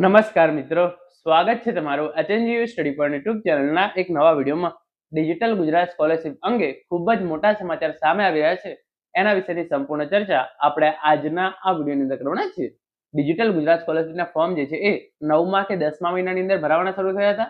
નમસ્કાર મિત્રો, સ્વાગત છે તમારું એચએનજીયુ સ્ટડી પોઈન્ટ યુટ્યુબ ચેનલના એક નવા વિડીયોમાં. ડિજિટલ ગુજરાત સ્કોલરશિપ અંગે ખૂબ જ મોટા સમાચાર સામે આવી રહ્યા છે. એના વિશેની સંપૂર્ણ ચર્ચા આપણે આજના આ વિડીયોની અંદર કરવાના છીએ. ડિજિટલ ગુજરાત સ્કોલરશિપના ફોર્મ જે છે એ 9મા કે 10મા મહિનાની અંદર ભરાવાના શરૂ થયા હતા.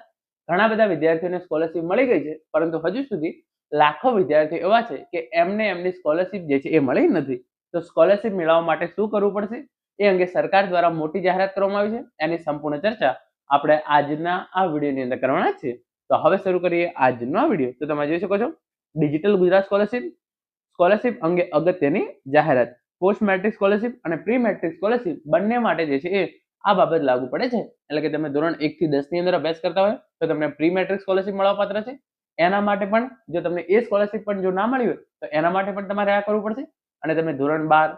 ઘણા બધા વિદ્યાર્થીઓને સ્કોલરશિપ મળી ગઈ છે, પરંતુ હજુ સુધી લાખો વિદ્યાર્થીઓ એવા છે કે એમને એમની સ્કોલરશિપ જે છે એ મળી નથી. તો સ્કોલરશિપ મેળવવા માટે શું કરવું પડશે એ અંગે સરકાર દ્વારા મોટી જાહેરાત કરવામાં આવી છે. એની સંપૂર્ણ ચર્ચા આપણે આજના આ વિડીયોની અંદર કરવાના છીએ. તો હવે શરૂ કરીએ આજનો આ વિડીયો. તો તમે જોઈ શકો છો, ડિજિટલ ગુજરાત સ્કોલરશિપ અંગે અગત્યની જાહેરાત. પોસ્ટ મેટ્રિક સ્કોલરશિપ અને પ્રી મેટ્રિક સ્કોલરશિપ બંને માટે જે છે એ આ બાબત લાગુ પડે છે. એટલે કે તમે ધોરણ 1 થી 10 ની અંદર અભ્યાસ કરતા હોય તો તમને પ્રી મેટ્રિક સ્કોલરશિપ મળવાપાત્ર છે. એના માટે પણ જો તમને એ સ્કોલરશિપ પણ જો ના મળી હોય તો એના માટે પણ તમારે આ કરવું પડશે. અને તમે ધોરણ 12,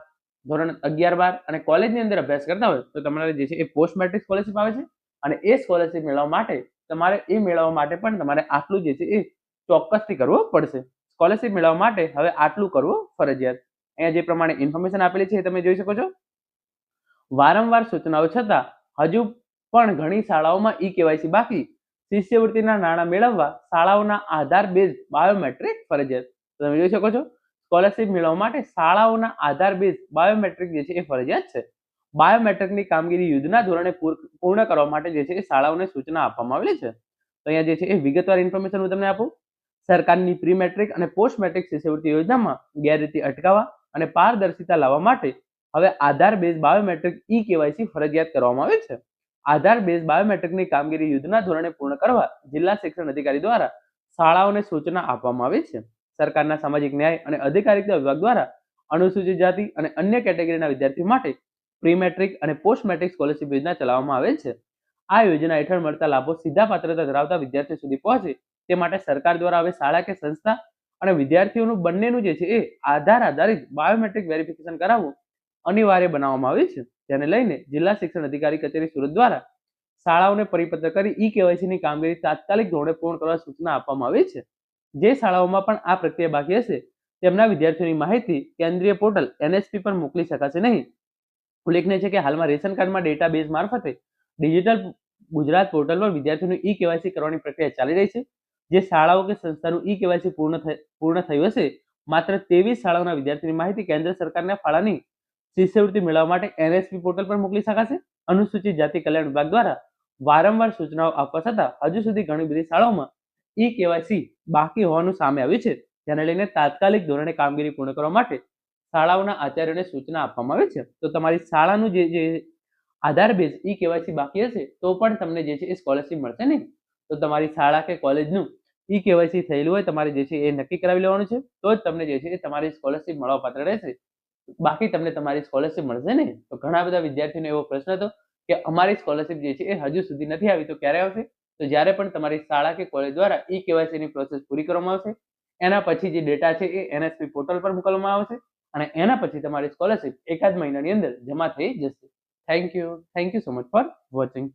ધોરણ 11-12 અને કોલેજની અંદર અભ્યાસ કરતા હોય તો તમારે જે છે એ પોસ્ટ મેટ્રિક સ્કોલરશિપ આવે છે. અને એ સ્કોલરશિપ મેળવવા માટે પણ તમારે આટલું જે છે એ ચોક્કસથી કરવું પડશે. સ્કોલરશિપ મેળવવા માટે હવે આટલું કરવું ફરજિયાત. અહીંયા જે પ્રમાણે ઇન્ફોર્મેશન આપેલી છે તમે જોઈ શકો છો. વારંવાર સૂચનાઓ છતાં હજુ પણ ઘણી શાળાઓમાં ઈ કેવાયસી બાકી. શિષ્યવૃત્તિના નાણાં મેળવવા શાળાઓના આધાર બેઝ બાયોમેટ્રિક ફરજિયાત. તમે જોઈ શકો છો, સ્કોલરશિપ મેળવવા માટે શાળાઓના આધાર બેઝ બાયોમેટ્રિક જે છે એ ફરજિયાત છે. બાયોમેટ્રિકની કામગીરી યુદ્ધના ધોરણે પૂર્ણ કરવા માટે જે છે એ શાળાઓને સૂચના આપવામાં આવેલી છે. તો અહીંયા જે છે એ વિગતવાર ઇન્ફોર્મેશન હું તમને આપું. સરકારની પ્રી મેટ્રિક અને પોસ્ટ મેટ્રિક શિષ્યવૃત્તિ યોજનામાં ગેરરીતિ અટકાવવા અને પારદર્શિતા લાવવા માટે હવે આધાર બેઝ બાયોમેટ્રિક ઈ કેવાયસી ફરજિયાત કરવામાં આવે છે. આધાર બેઝ બાયોમેટ્રિકની કામગીરી યુદ્ધના ધોરણે પૂર્ણ કરવા જિલ્લા શિક્ષણ અધિકારી દ્વારા શાળાઓને સૂચના આપવામાં આવી છે. સરકારના સામાજિક ન્યાય અને અધિકારીતા વિભાગ દ્વારા અનુસૂચિત જાતિ અને અન્ય કેટેગરીના વિદ્યાર્થીઓ માટે પ્રી મેટ્રિક અને પોસ્ટ મેટ્રિક સ્કોલરશિપ યોજના ચલાવવામાં આવે છે. આ યોજના હેઠળ મળતા લાભો સીધા પાત્રતા ધરાવતા વિદ્યાર્થીઓ સુધી પહોંચે તે માટે સરકાર દ્વારા હવે શાળા કે સંસ્થા અને વિદ્યાર્થીઓનું બંનેનું જે છે એ આધાર આધારિત બાયોમેટ્રિક વેરિફિકેશન કરાવવું અનિવાર્ય બનાવવામાં આવ્યું છે. જેને લઈને જિલ્લા શિક્ષણ અધિકારી કચેરી સુરત દ્વારા શાળાઓને પરિપત્ર કરી ઈ કેવાયસીની કામગીરી તાત્કાલિક ધોરણે પૂર્ણ કરવા સૂચના આપવામાં આવી છે. જે શાળાઓમાં પણ આ પ્રક્રિયા બાકી હશે તેમના વિદ્યાર્થીઓની માહિતી કેન્દ્રીય પોર્ટલ NSP પર મોકલી શકાશે નહીં. ઉલ્લેખનીય છે કે હાલમાં રેશન કાર્ડમાં ડેટાબેઝ મારફતે ડિજિટલ ગુજરાત પોર્ટલ પર વિદ્યાર્થીઓનું ઈ કેવાયસી કરવાની પ્રક્રિયા ચાલી રહી છે. જે શાળાઓ કે સંસ્થાનું ઈ કેવાયસી પૂર્ણ થયું હશે માત્ર તેવી શાળાઓના વિદ્યાર્થીની માહિતી કેન્દ્ર સરકારના ફાળાની શિષ્યવૃત્તિ મેળવવા માટે NSP પોર્ટલ પર મોકલી શકાશે. અનુસૂચિત જાતિ કલ્યાણ વિભાગ દ્વારા વારંવાર સૂચનાઓ આપવા છતાં હજુ સુધી ઘણી બધી શાળાઓમાં ઈ કેવાયસી બાકી હોવાનું સામે આવ્યું છે. જેને લઈને તાત્કાલિક ધોરણે કામગીરી પૂર્ણ કરવા માટે શાળાઓના આચાર્યોને સૂચના આપવામાં આવી છે. તો તમારી શાળાનું જે આધાર બેઝ ઈ કેવાયસી બાકી હશે તો પણ તમને જે છે એ સ્કોલરશિપ મળશે નહીં. તો તમારી શાળા કે કોલેજનું ઈ કેવાયસી થયેલું હોય તમારે જે છે એ નક્કી કરાવી લેવાનું છે, તો જ તમને જે છે એ તમારી સ્કોલરશિપ મળવા પાત્ર રહેશે. બાકી તમને તમારી સ્કોલરશિપ મળશે નહીં. તો ઘણા બધા વિદ્યાર્થીઓને એવો પ્રશ્ન હતો કે અમારી સ્કોલરશિપ જે છે એ હજુ સુધી નથી આવી, તો ક્યારે આવશે? તો જ્યારે પણ તમારી શાળા કે કોલેજ દ્વારા ઈ કેવાયસીની પ્રોસેસ પૂરી કરવામાં આવશે એના પછી જે ડેટા છે એ NSP પોર્ટલ પર મોકલવામાં આવશે અને એના પછી તમારી સ્કોલરશિપ એકાદ મહિનાની અંદર જમા થઈ જશે. Thank you so much for watching.